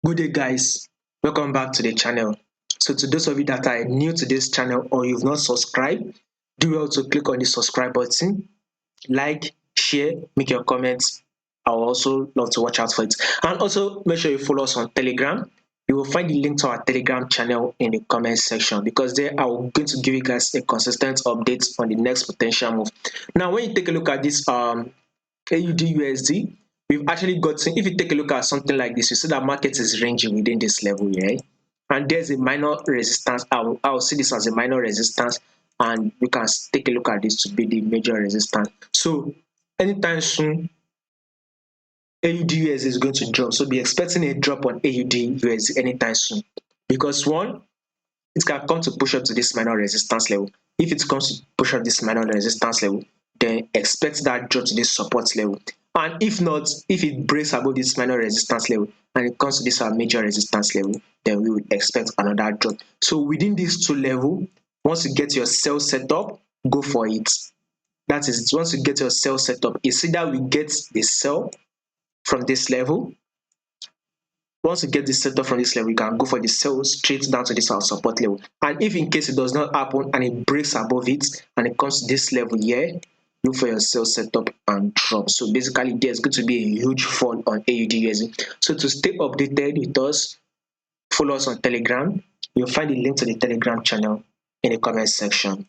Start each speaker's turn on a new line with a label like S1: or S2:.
S1: Good day, guys. Welcome back to the channel. So, to those of you that are new to this channel or you've not subscribed, do well to click on the subscribe button, like, share, make your comments. I will also love to watch out for it. And also make sure you follow us on Telegram. You will find the link to our Telegram channel in the comment section because there I will going to give you guys a consistent update on the next potential move. Now, when you take a look at this AUD USD, we've actually gotten, if you take a look at something like this, you see that market is ranging within this level here. And there's a minor resistance. I'll see this as a minor resistance, and you can take a look at this to be the major resistance. So anytime soon, AUD USD is going to drop. So be expecting a drop on AUD USD anytime soon. Because one, it can come to push up to this minor resistance level. If it comes to push up this minor resistance level, then expect that drop to this support level. And if not, if it breaks above this minor resistance level and it comes to this major resistance level, then we would expect another drop. So within these two levels, once you get your sell set up, go for it. That is, once you get your sell set up, it's either we get the sell from this level. Once you get this setup from this level, you can go for the sell straight down to this our support level. And if in case it does not happen and it breaks above it and it comes to this level here, look for your sell setup and drop. So basically, there's going to be a huge fall on AUD/USD. So to stay updated with us, follow us on Telegram. You'll find the link to the Telegram channel in the comment section.